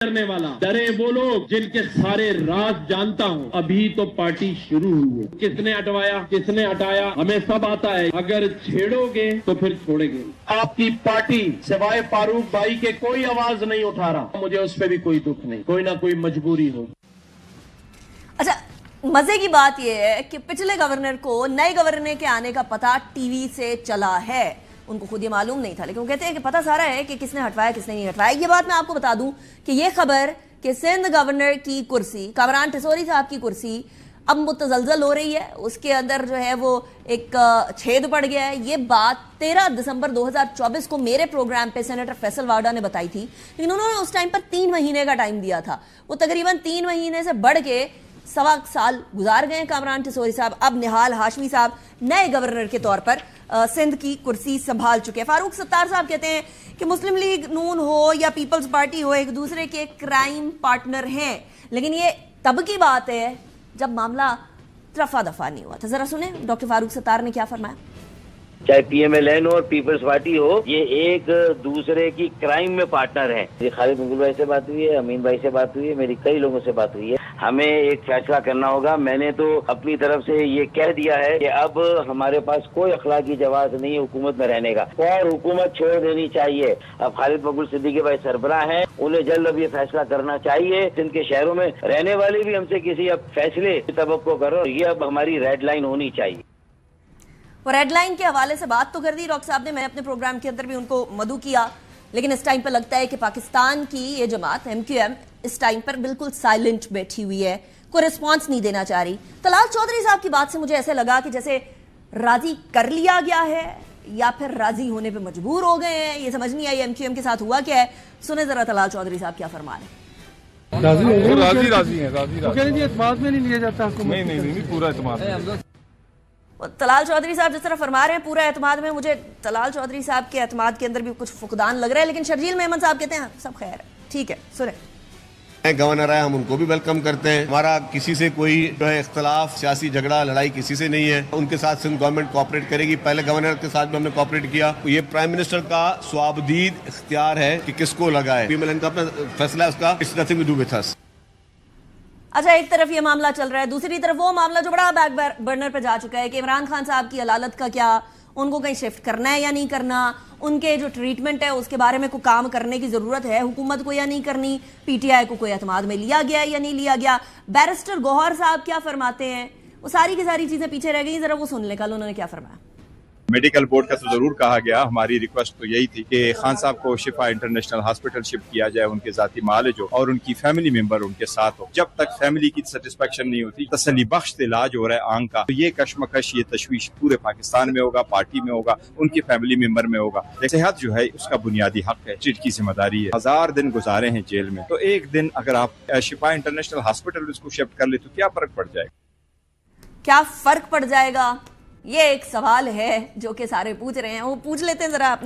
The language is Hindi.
करने वाला। डरे वो लोग जिनके सारे राज जानता हूँ। अभी तो पार्टी शुरू हुई है। किसने हटवाया, किसने हटाया, हमें सब आता है। अगर छेड़ोगे तो फिर छोड़ेंगे। आपकी पार्टी सिवाय फारूक भाई के कोई आवाज नहीं उठा रहा। मुझे उस पर भी कोई दुख नहीं, कोई ना कोई मजबूरी होगी। अच्छा, मजे की बात यह है कि पिछले गवर्नर को नए गवर्नर के आने का पता टीवी से चला है। उनको खुद ये मालूम नहीं था, लेकिन वो कहते हैं कि पता सारा है कि किसने हटवाया किसने नहीं हटवाया। ये बात मैं आपको बता दूं कि ये खबर कि सिंध गवर्नर की कुर्सी, कामरान ठिसोरी साहब की कुर्सी अब मुतजलजल हो रही है, उसके अंदर जो है वो एक छेद पड़ गया है। ये बात 13 दिसंबर 2024 को मेरे प्रोग्राम पे सेनेटर फैसल वाडा ने बताई थी, लेकिन उन्होंने उस टाइम पर 3 महीने का टाइम दिया था। वो तकरीबन 3 महीने से बढ़ के 1.25 साल गुजार गए कामरान ठिसोरी साहब। अब निहाल हाशमी साहब नए गवर्नर के तौर पर सिंध की कुर्सी संभाल चुके हैं। फारूक सत्तार साहब कहते हैं कि मुस्लिम लीग नून हो या पीपल्स पार्टी हो, एक दूसरे के क्राइम पार्टनर हैं, लेकिन ये तब की बात है जब मामला रफा दफा नहीं हुआ था। जरा सुने डॉक्टर फारूक सत्तार ने क्या फरमाया। चाहे पीएमएलएन हो और पीपल्स पार्टी हो, ये एक दूसरे की क्राइम में पार्टनर हैं। ये खालिद मंगुल भाई से बात हुई है, अमीन भाई से बात हुई है, मेरी कई लोगों से बात हुई है। हमें एक फैसला करना होगा। मैंने तो अपनी तरफ से ये कह दिया है कि अब हमारे पास कोई अखलाकी जवाब नहीं है हुकूमत में रहने का, और हुकूमत छोड़ देनी चाहिए। अब खालिद मंगुल सिद्दीकी भाई सरबराह हैं, उन्हें जल्द अब ये फैसला करना चाहिए। सिंध के शहरों में रहने वाले भी हमसे किसी अब फैसले की तवक्को करो, ये अब हमारी रेड लाइन होनी चाहिए। वो रेड लाइन के हवाले से बात तो कर दी डॉक्टर साहब ने, मैंने अपने प्रोग्राम के अंदर भी उनको मदू किया, लेकिन इस टाइम पर लगता है कि पाकिस्तान की ये जमात MQM इस टाइम पर बिल्कुल साइलेंट बैठी हुई है, कोई रिस्पांस नहीं देना चाह रही। तलाल चौधरी साहब की बात से मुझे ऐसे लगा कि जैसे राजी कर लिया गया है या फिर राजी होने पे मजबूर हो गए हैं। ये समझ नहीं आई MQM के साथ हुआ क्या है। सुने जरा तलाल चौधरी साहब क्या फरमा रहे हैं। राजी है, एतमाद में नहीं लिया जाता। नहीं, पूरा एतमाद है। तलाल चौधरी साहब जिस तरह फरमा रहे हैं पूरा एतमाद में, मुझे तलाल चौधरी साहब के एतमाद के अंदर भी कुछ फुकदान लग रहा है, लेकिन शर्जील मेमन साहब कहते हैं सब खैर है। ठीक है, सुने। गवर्नर आए, हम उनको भी वेलकम करते हैं। हमारा किसी से कोई जो है इख्तलाफ, सियासी झगड़ा, लड़ाई किसी से नहीं है। उनके साथ सिंध गवर्नमेंट कोऑपरेट करेगी। पहले गवर्नर के साथ भी हमने कोऑपरेट किया। ये प्राइम मिनिस्टर का स्वाबदीद इख्तियार है कि किसको लगाए। पीएमएलएन का अपना फैसला है, उसका it's nothing to do with us. अच्छा, एक तरफ ये मामला चल रहा है, दूसरी तरफ वो मामला जो बड़ा बैक बर्नर पे जा चुका है कि इमरान खान साहब की अदालत का क्या, उनको कहीं शिफ्ट करना है या नहीं करना, उनके जो ट्रीटमेंट है उसके बारे में कोई काम करने की जरूरत है हुकूमत को या नहीं करनी, PTI को कोई एतमाद में लिया गया या नहीं लिया गया, बैरिस्टर गौहर साहब क्या फरमाते हैं, वो सारी की सारी चीजें पीछे रह गई। जरा वो सुन ले कल उन्होंने क्या फरमाया। मेडिकल बोर्ड का तो जरूर कहा गया। हमारी रिक्वेस्ट तो यही थी कि खान साहब को शिफा इंटरनेशनल हॉस्पिटल शिफ्ट किया जाए, उनके जाती मालिज हो और उनकी फैमिली मेंबर उनके साथ हो। जब तक फैमिली की सेटिस्फेक्शन नहीं होती, तसल्ली बख्श इलाज हो रहा है आंख का, तो ये कशमकश, ये तशवीश पूरे पाकिस्तान में होगा, पार्टी में होगा, उनके फैमिली मेंबर में होगा। सेहत जो है उसका बुनियादी हक है, स्टेट की जिम्मेदारी है। 1000 दिन गुजारे हैं जेल में, तो एक दिन अगर आप शिफा इंटरनेशनल हॉस्पिटल उसको शिफ्ट कर ले तो क्या फर्क पड़ जाएगा। क्या फर्क पड़ जाएगा, ये एक सवाल है जो कि सारे पूछ रहे हैं। वो पूछ लेते हैं जरा अपने